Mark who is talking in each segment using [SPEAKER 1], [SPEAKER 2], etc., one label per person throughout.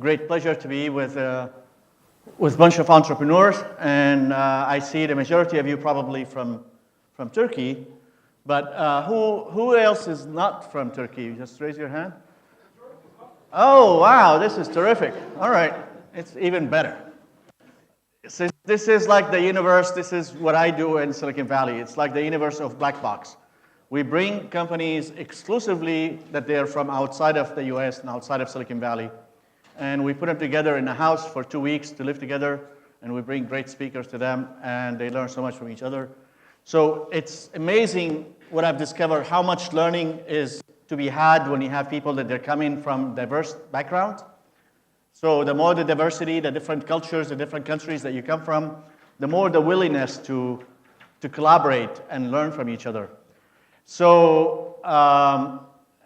[SPEAKER 1] Great pleasure to be with a bunch of entrepreneurs, and I see the majority of you probably from Turkey, but who else is not from Turkey? Just raise your hand. Oh, wow, this is terrific. All right, it's even better. This is like the universe. This is what I do in Silicon Valley. It's like the universe of black box. We bring companies exclusively that they're from outside of the US and outside of Silicon Valley, and we put them together in a house for 2 weeks to live together, and we bring great speakers to them, and they learn so much from each other. So it's amazing what I've discovered, how much learning is to be had when you have people that they're coming from diverse backgrounds. So the more the diversity, the different cultures, the different countries that you come from, the more the willingness to collaborate and learn from each other. So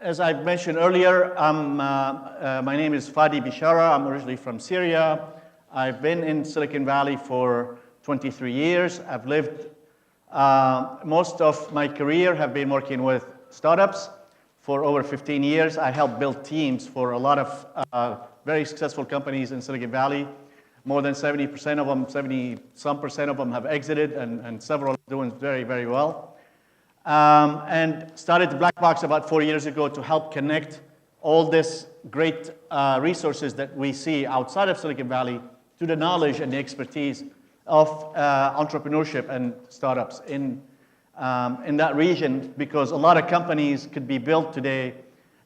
[SPEAKER 1] as I mentioned earlier, my name is Fadi Bishara. I'm originally from Syria. I've been in Silicon Valley for 23 years. I've lived most of my career have been working with startups. For over 15 years, I helped build teams for a lot of very successful companies in Silicon Valley. More than 70% of them, 70-some% of them have exited, and several are doing very, very well. And started the Black Box about 4 years ago to help connect all this great resources that we see outside of Silicon Valley to the knowledge and the expertise of entrepreneurship and startups in that region, because a lot of companies could be built today,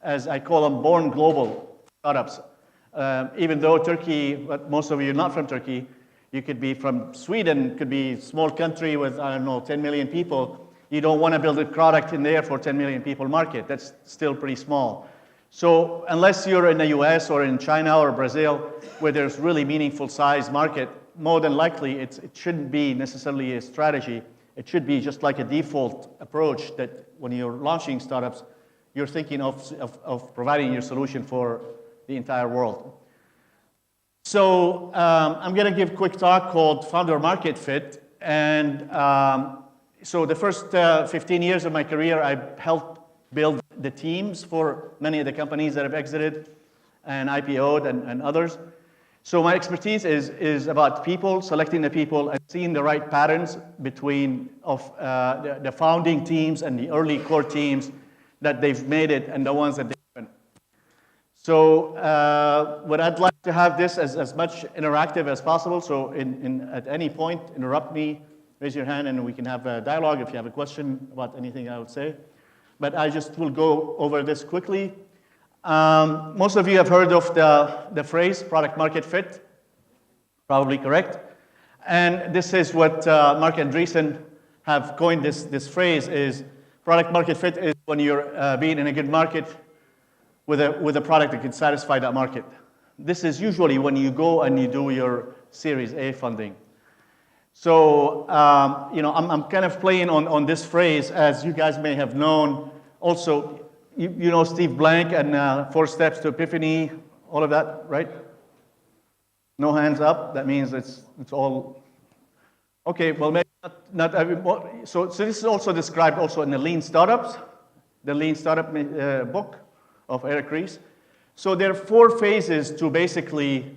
[SPEAKER 1] as I call them, born global startups. Even though Turkey, but most of you are not from Turkey, you could be from Sweden, could be a small country with, I don't know, 10 million people. You don't want to build a product in there for 10 million people market. That's still pretty small. So unless you're in the US or in China or Brazil, where there's really meaningful size market, more than likely it shouldn't be necessarily a strategy. It should be just like a default approach that when you're launching startups, you're thinking of providing your solution for the entire world. So I'm going to give a quick talk called Founder Market Fit. And so the first 15 years of my career, I helped build the teams for many of the companies that have exited and IPO'd and others. So my expertise is about people, selecting the people, and seeing the right patterns between the founding teams and the early core teams that they've made it and the ones that they haven't. So what I'd like to have this as much interactive as possible. So at any point, interrupt me, raise your hand, and we can have a dialogue if you have a question about anything I would say. But I just will go over this quickly. Most of you have heard of the phrase product market fit, probably correct. And this is what Mark Andreessen have coined this phrase is product market fit is when you're being in a good market with a product that can satisfy that market. This is usually when you go and you do your Series A funding. So I'm kind of playing on this phrase, as you guys may have known. Also, you know Steve Blank and 4 Steps to Epiphany, all of that, right? No hands up. That means it's all okay. Well, maybe not everyone. So this is also described also in the Lean Startups, the Lean Startup book of Eric Ries. So there are 4 phases to basically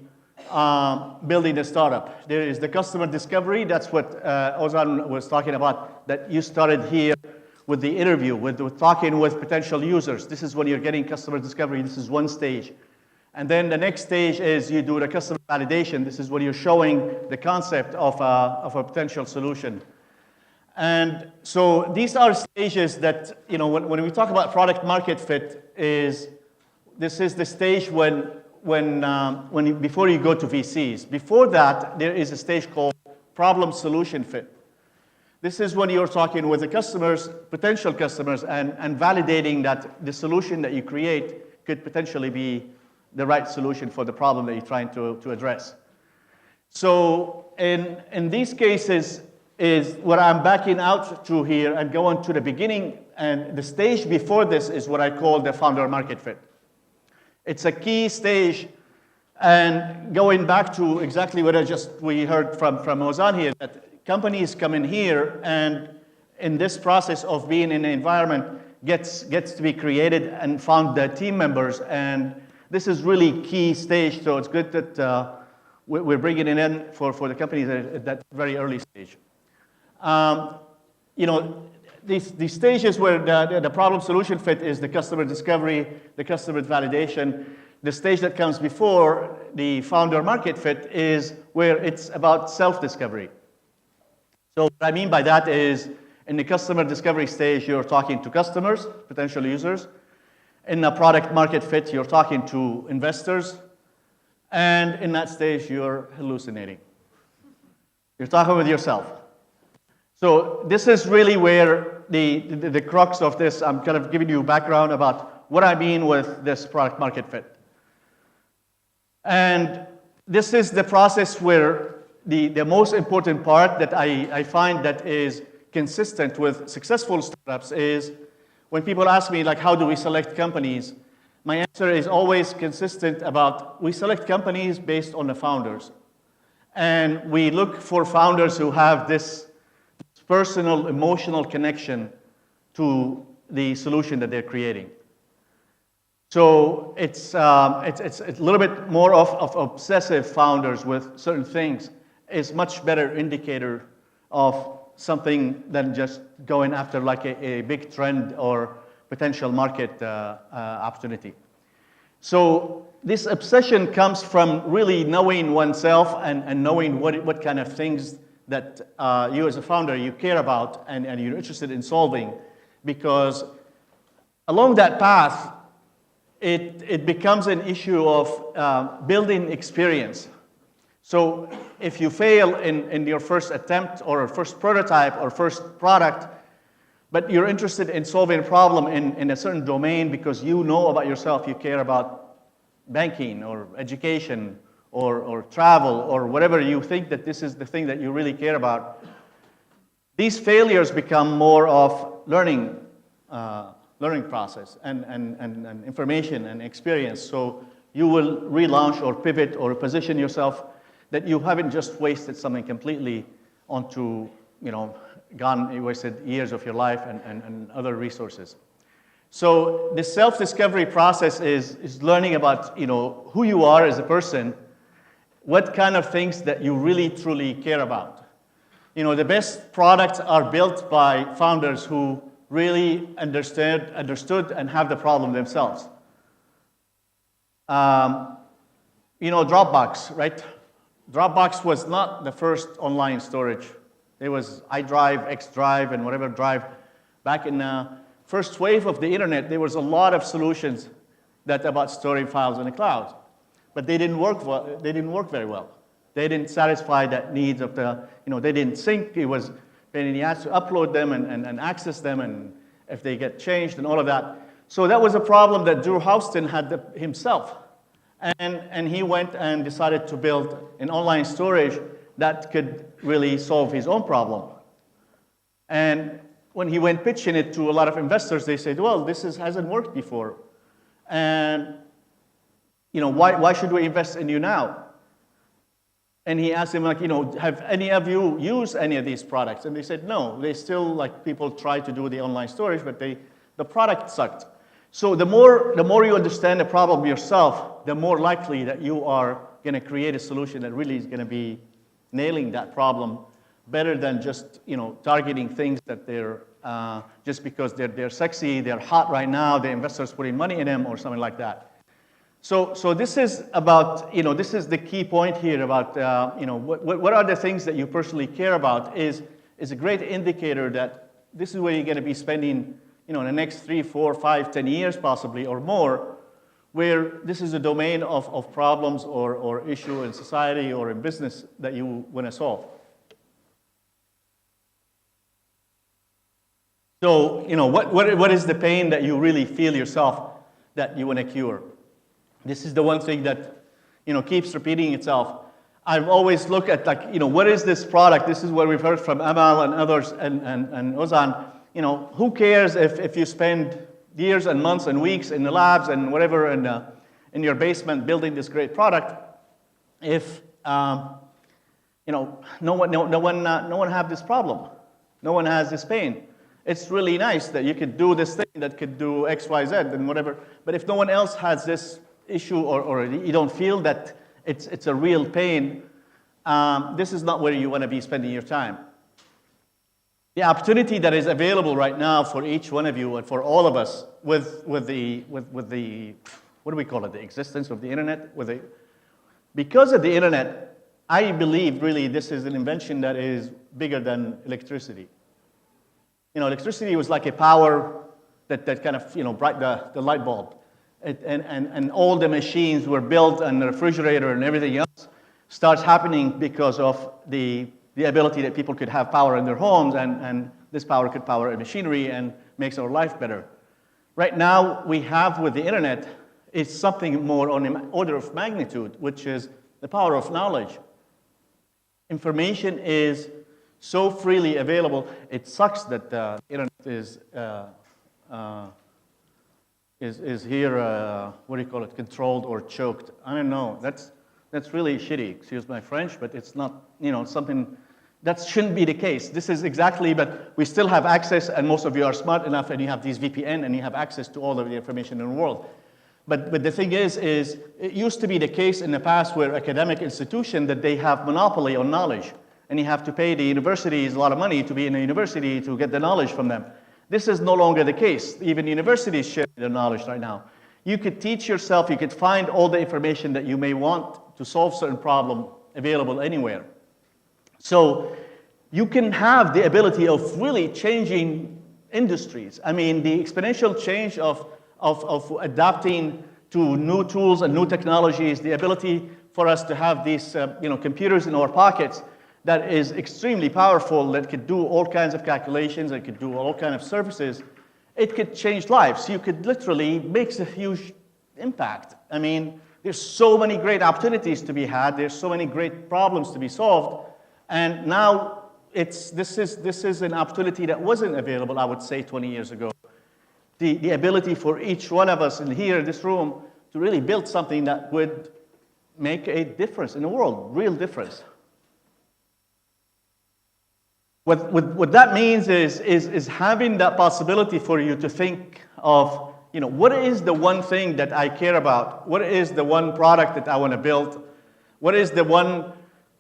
[SPEAKER 1] building a startup. There is the customer discovery. That's what Ozan was talking about. That you started here. With the interview, with talking with potential users. This is when you're getting customer discovery. This is one stage. And then the next stage is you do the customer validation. This is when you're showing the concept of a potential solution. And so these are stages that, when we talk about product market fit, this is the stage before you go to VCs. Before that, there is a stage called problem solution fit. This is when you're talking with the customers, potential customers, and validating that the solution that you create could potentially be the right solution for the problem that you're trying to address. So in these cases is what I'm backing out to here and going to the beginning, and the stage before this is what I call the founder market fit. It's a key stage, and going back to exactly what we heard from Ozan here, that companies come in here, and in this process of being in the environment gets to be created and found the team members and this is really key stage, so it's good that we're bringing it in for the companies at that very early stage. You know, these stages where the problem solution fit is the customer discovery, the customer validation. The stage that comes before the founder market fit is where it's about self-discovery. So what I mean by that is, in the customer discovery stage, you're talking to customers, potential users. In the product market fit, you're talking to investors. And in that stage, you're hallucinating. You're talking with yourself. So this is really where the crux of this, I'm kind of giving you background about what I mean with this product market fit. And this is the process where the most important part that I find that is consistent with successful startups is when people ask me, like, how do we select companies? My answer is always consistent about we select companies based on the founders. And we look for founders who have this personal, emotional connection to the solution that they're creating. So it's a little bit more of obsessive founders with certain things is much better indicator of something than just going after like a big trend or potential market opportunity. So this obsession comes from really knowing oneself and knowing what kind of things that you as a founder, you care about and you're interested in solving. Because along that path, it becomes an issue of building experience. So if you fail in your first attempt or first prototype or first product, but you're interested in solving a problem in a certain domain because you know about yourself, you care about banking or education or travel or whatever you think that this is the thing that you really care about, these failures become more of learning process and information and experience. So you will relaunch or pivot or position yourself that you haven't just wasted something completely onto, you wasted years of your life and other resources. So the self-discovery process is learning about, who you are as a person, what kind of things that you really, truly care about. The best products are built by founders who really understood and have the problem themselves. Dropbox, right? Dropbox was not the first online storage. There was iDrive, xDrive, and whatever drive. Back in the first wave of the internet, there was a lot of solutions that about storing files in the cloud. But they didn't work very well. They didn't satisfy that needs of the, they didn't sync. It was, then you had to upload them and access them, and if they get changed and all of that. So that was a problem that Drew Houston had himself. And he went and decided to build an online storage that could really solve his own problem. And when he went pitching it to a lot of investors, they said, well, this hasn't worked before. And why should we invest in you now? And he asked him, have any of you used any of these products? And they said, no. They still, people try to do the online storage, but the product sucked. So the more you understand the problem yourself, the more likely that you are going to create a solution that really is going to be nailing that problem better than just targeting things that they're just because they're sexy, they're hot right now, the investors putting money in them or something like that. So this is about this is the key point here about what are the things that you personally care about is a great indicator that this is where you're going to be spending in the next 3, 4, 5, 10 years possibly or more, where this is a domain of problems or issue in society or in business that you want to solve. So, what is the pain that you really feel yourself that you want to cure? This is the one thing that, keeps repeating itself. I've always looked at what is this product? This is what we've heard from Amal and others and Ozan. Who cares if you spend years and months and weeks in the labs and whatever in your basement building this great product if no one have this problem, no one has this pain. It's really nice that you could do this thing that could do X, Y, Z and whatever, but if no one else has this issue or you don't feel that it's a real pain, this is not where you want to be spending your time. The opportunity that is available right now for each one of you and for all of us with the what do we call it, the existence of the internet, because of the internet, I believe really this is an invention that is bigger than electricity. Electricity was like a power that kind of bright the light bulb. And all the machines were built and the refrigerator and everything else starts happening because of the ability that people could have power in their homes, and this power could power a machinery and makes our life better. Right now, we have with the internet is something more on an order of magnitude, which is the power of knowledge. Information is so freely available. It sucks that the internet is here, what do you call it, controlled or choked. I don't know. That's really shitty. Excuse my French, but it's not, something that shouldn't be the case. This is exactly, but we still have access, and most of you are smart enough, and you have these VPN, and you have access to all of the information in the world. But the thing is it used to be the case in the past where academic institutions that they have monopoly on knowledge, and you have to pay the universities a lot of money to be in a university to get the knowledge from them. This is no longer the case. Even universities share their knowledge right now. You could teach yourself, you could find all the information that you may want to solve certain problem available anywhere. So you can have the ability of really changing industries. I mean, the exponential change of adapting to new tools and new technologies, the ability for us to have these computers in our pockets that is extremely powerful, that could do all kinds of calculations, that could do all kinds of services, it could change lives. You could literally make a huge impact. I mean, there's so many great opportunities to be had, there's so many great problems to be solved, and now this is an opportunity that wasn't available, I would say, 20 years ago. The ability for each one of us in here in this room to really build something that would make a difference in the world, real difference. What that means is having that possibility for you to think of, what is the one thing that I care about? What is the one product that I want to build? What is the one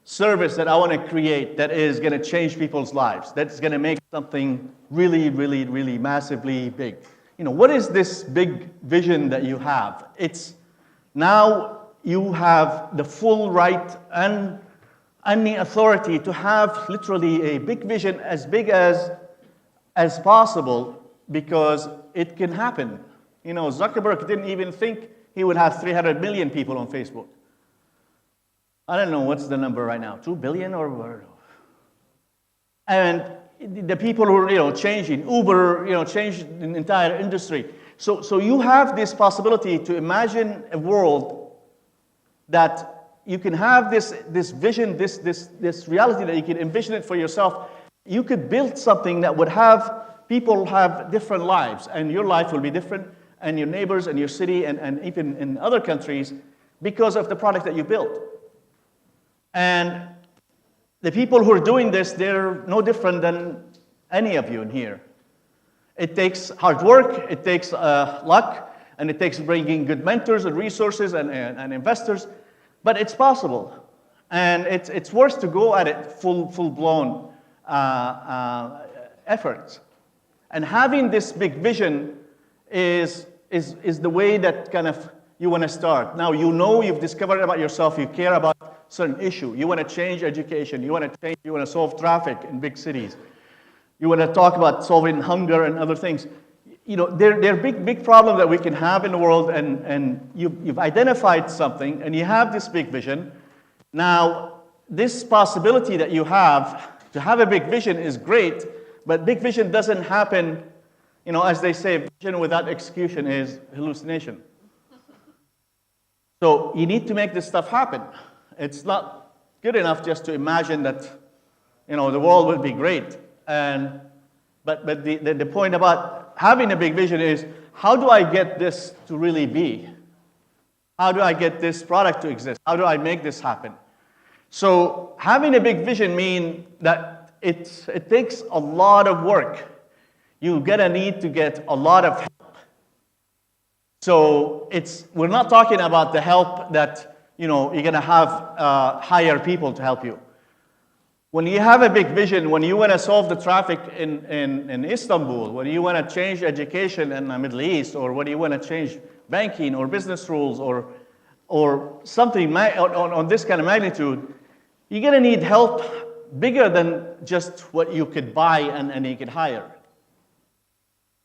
[SPEAKER 1] service that I want to create that is going to change people's lives, that's going to make something really, really, really massively big? What is this big vision that you have? It's now you have the full right and the authority to have literally a big vision as big as possible, because it can happen. Zuckerberg didn't even think he would have 300 million people on Facebook. I don't know what's the number right now, 2 billion or and the people who are changing Uber, changed the entire industry. So you have this possibility to imagine a world that you can have this vision, this reality that you can envision it for yourself. You could build something that would have people have different lives, and your life will be different, and your neighbors and your city and even in other countries, because of the product that you built. And the people who are doing this, they're no different than any of you in here. It takes hard work, it takes luck, and it takes bringing good mentors and resources and investors. But it's possible, and it's worth to go at it full-blown efforts. And having this big vision is the way that kind of you want to start. Now you've discovered about yourself, you care about certain issue, you want to change education, you want to solve traffic in big cities, you want to talk about solving hunger and other things. They're big problems that we can have in the world, and you've identified something, and you have this big vision. Now, this possibility that you have to have a big vision is great, but big vision doesn't happen, as they say, vision without execution is hallucination. So you need to make this stuff happen. It's not good enough just to imagine that, the world will be great. But the point about having a big vision is, how do I get this to really be? How do I get this product to exist? How do I make this happen? So having a big vision means that it takes a lot of work. You're going to need to get a lot of help. So we're not talking about the help that, you're going to have hire people to help you. When you have a big vision, when you want to solve the traffic in Istanbul, when you want to change education in the Middle East, or when you want to change banking or business rules or something on this kind of magnitude, you're going to need help bigger than just what you could buy and you could hire.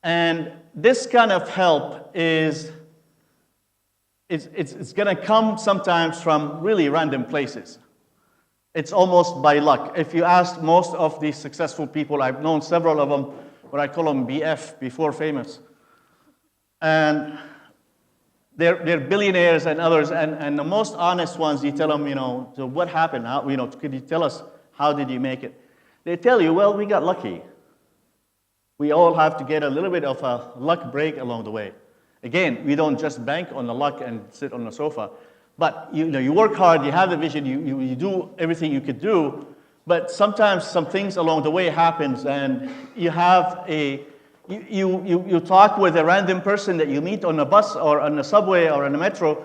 [SPEAKER 1] And this kind of help it's going to come sometimes from really random places. It's almost by luck. If you ask most of these successful people, I've known several of them, what I call them BF, before famous. And they're billionaires and others, and the most honest ones, you tell them, so what happened? How, could you tell us, how did you make it? They tell you, well, we got lucky. We all have to get a little bit of a luck break along the way. Again, we don't just bank on the luck and sit on the sofa. But you work hard, you have the vision, you do everything you could do, but sometimes some things along the way happens, and you have you talk with a random person that you meet on a bus or on the subway or on the metro,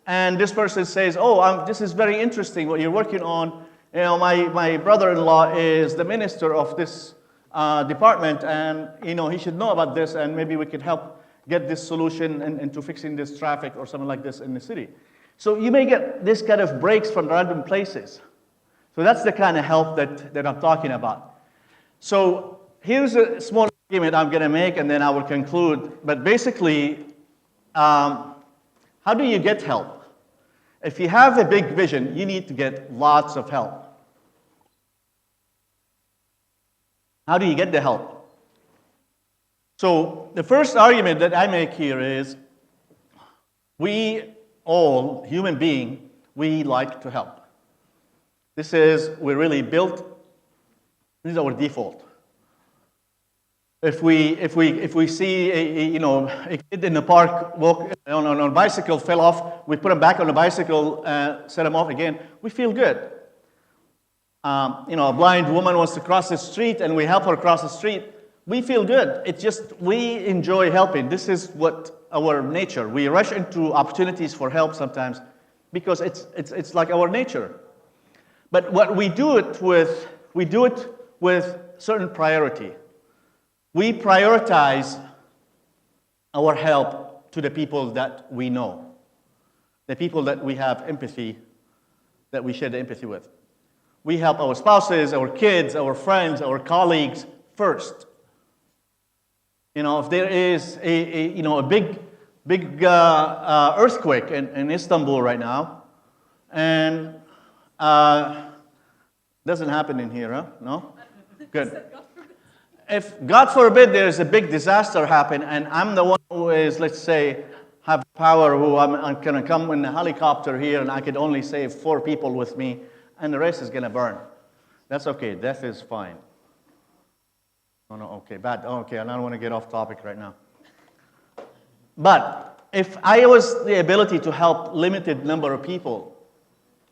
[SPEAKER 1] and this person says, oh, this is very interesting what you're working on. My brother-in-law is the minister of this department, and he should know about this, and maybe we could help get this solution into fixing this traffic or something like this in the city. So you may get this kind of breaks from random places. So that's the kind of help that I'm talking about. So here's a small argument I'm going to make, and then I will conclude. But basically, how do you get help? If you have a big vision, you need to get lots of help. How do you get the help? So the first argument that I make here is we all, human being, we like to help. We're really built, this is our default. If we see a kid in the park walk on a bicycle, fell off, we put him back on the bicycle, set him off again, we feel good. A blind woman wants to cross the street and we help her cross the street, we feel good. It's just, we enjoy helping. This is what our nature. We rush into opportunities for help sometimes because it's like our nature. But what we do it with certain priority. We prioritize our help to the people that we know, the people that we have empathy, that we share the empathy with. We help our spouses, our kids, our friends, our colleagues first. If there is a big earthquake in Istanbul right now, and doesn't happen in here, huh? No? Good. If, God forbid, there's a big disaster happen, and I'm the one who is, let's say, have power, who I'm going to come in a helicopter here, and I could only save 4 people with me, and the rest is going to burn. That's okay. Death is fine. Oh, no, okay, bad. Oh, okay, I don't want to get off topic right now. But if I was the ability to help limited number of people,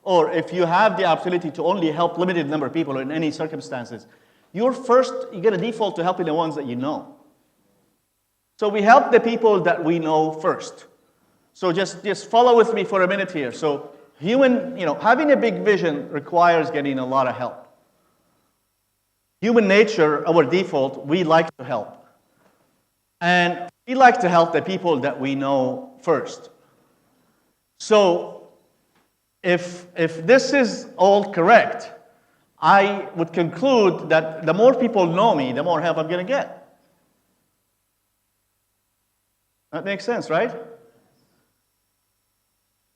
[SPEAKER 1] or if you have the opportunity to only help limited number of people in any circumstances, you're going to default to helping the ones that you know. So we help the people that we know first. So just follow with me for a minute here. So having a big vision requires getting a lot of help. Human nature, our default, we like to help. And we like to help the people that we know first. So if this is all correct, I would conclude that the more people know me, the more help I'm going to get. That makes sense, right?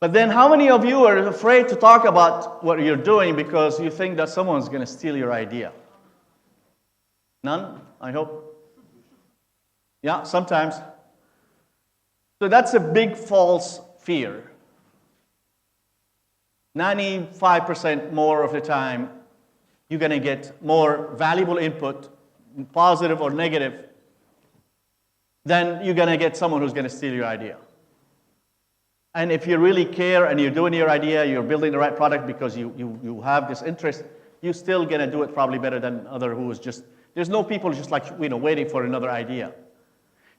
[SPEAKER 1] But then how many of you are afraid to talk about what you're doing because you think that someone's going to steal your idea? None, I hope. Yeah, sometimes. So that's a big false fear. 95% more of the time, you're going to get more valuable input, positive or negative, than you're going to get someone who's going to steal your idea. And if you really care and you're doing your idea, you're building the right product because you have this interest, you're still going to do it probably better than other who is just, there's no people just like, waiting for another idea.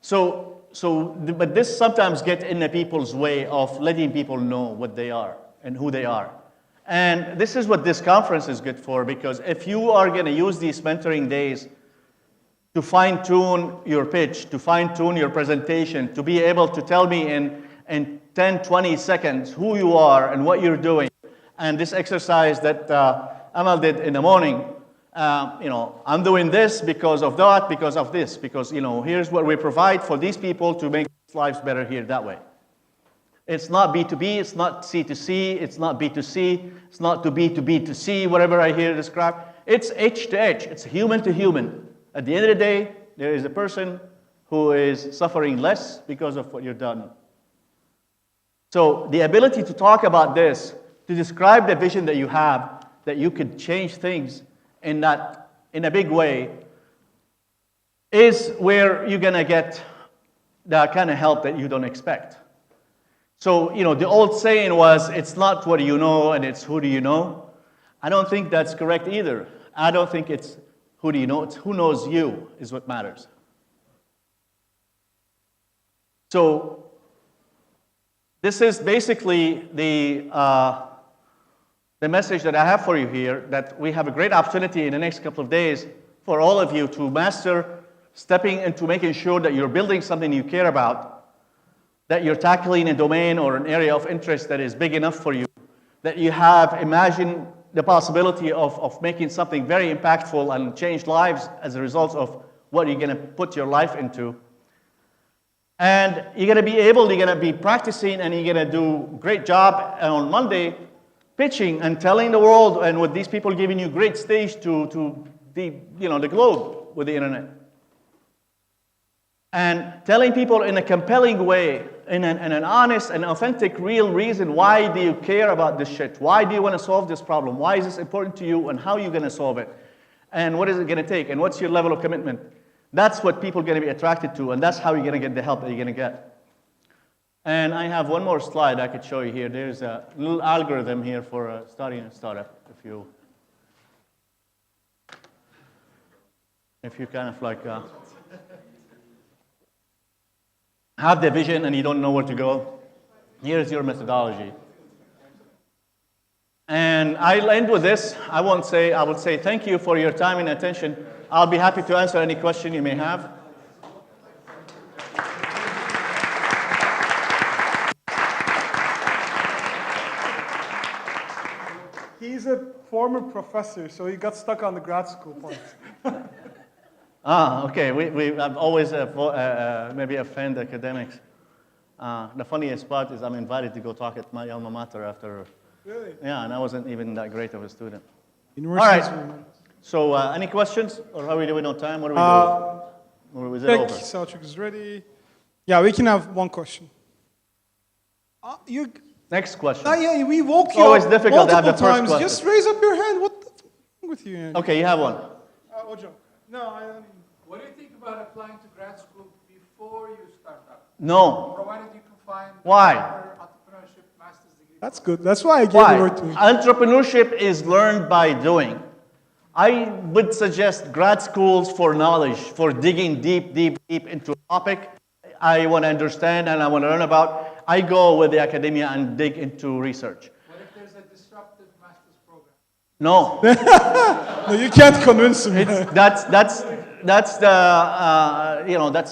[SPEAKER 1] But this sometimes gets in the people's way of letting people know what they are and who they are. And this is what this conference is good for, because if you are going to use these mentoring days to fine-tune your pitch, to fine-tune your presentation, to be able to tell me in 10, 20 seconds who you are and what you're doing, and this exercise that Amal did in the morning, I'm doing this because of that, because of this, because, here's what we provide for these people to make lives better here that way. It's not B2B, it's not C2C, it's not B2C, it's not to B2B to C, whatever I hear described. It's H to H, it's human to human. At the end of the day, there is a person who is suffering less because of what you've done. So the ability to talk about this, to describe the vision that you have, that you could change things in a big way, is where you're going to get the kind of help that you don't expect. So, the old saying was, it's not what you know, and it's who do you know. I don't think that's correct either. I don't think it's who do you know, it's who knows you is what matters. So, this is basically the message that I have for you here, that we have a great opportunity in the next couple of days for all of you to master stepping into making sure that you're building something you care about, that you're tackling a domain or an area of interest that is big enough for you, that you have imagined the possibility of making something very impactful and change lives as a result of what you're going to put your life into. And you're going to be practicing, and you're going to do a great job on Monday pitching and telling the world, and with these people giving you great stage to the globe with the internet. And telling people in a compelling way, in an honest and authentic, real reason, why do you care about this shit? Why do you want to solve this problem? Why is this important to you, and how are you going to solve it? And what is it going to take? And what's your level of commitment? That's what people are going to be attracted to, and that's how you're going to get the help that you're going to get. And I have one more slide I could show you here. There's a little algorithm here for starting a startup. If you kind of like have the vision and you don't know where to go, here's your methodology. And I'll end with this. I would say thank you for your time and attention. I'll be happy to answer any question you may have.
[SPEAKER 2] He's a former professor, so he got stuck on the grad school part.
[SPEAKER 1] Okay. I've always maybe offend academics. The funniest part is I'm invited to go talk at my alma mater after.
[SPEAKER 2] Really?
[SPEAKER 1] Yeah, and I wasn't even that great of a student.
[SPEAKER 2] All
[SPEAKER 1] right. So, any questions, or how are we doing on time? What are we doing? Or is it over?
[SPEAKER 2] Selçuk is ready. Yeah, we can have one question.
[SPEAKER 1] Next question.
[SPEAKER 2] Yeah, we woke you
[SPEAKER 1] always
[SPEAKER 2] up
[SPEAKER 1] difficult to have the
[SPEAKER 2] multiple
[SPEAKER 1] first
[SPEAKER 2] times.
[SPEAKER 1] question.
[SPEAKER 2] Just raise up your hand. What the f with you?
[SPEAKER 1] Okay, you have one.
[SPEAKER 2] Ojo. No,
[SPEAKER 3] What do you think about applying to grad school before you start up?
[SPEAKER 1] No.
[SPEAKER 3] Provided you can find
[SPEAKER 1] Why?
[SPEAKER 3] entrepreneurship master's degree.
[SPEAKER 2] that's good. That's why I gave
[SPEAKER 1] Why?
[SPEAKER 2] the word to you.
[SPEAKER 1] Entrepreneurship is learned by doing. I would suggest grad schools for knowledge, for digging deep into a topic I want to understand and I want to learn about. I go with the academia and dig into research.
[SPEAKER 3] What if there's a disruptive master's program?
[SPEAKER 1] No.
[SPEAKER 2] No, you can't convince me.
[SPEAKER 1] That's that's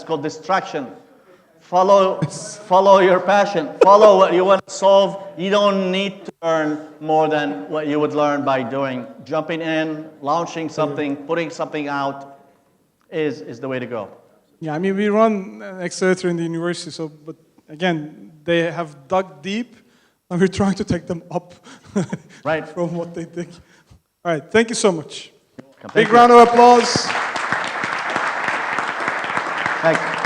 [SPEAKER 1] called distraction. Follow your passion. Follow what you want to solve. You don't need to learn more than what you would learn by doing. Jumping in, launching something, putting something out is the way to go.
[SPEAKER 2] Yeah, I mean, we run an accelerator in the university, but again, they have dug deep, and we're trying to take them up
[SPEAKER 1] Right.
[SPEAKER 2] from what they think. All right, thank you so much.
[SPEAKER 1] Thank
[SPEAKER 2] Big
[SPEAKER 1] you.
[SPEAKER 2] round of applause.
[SPEAKER 1] Thanks.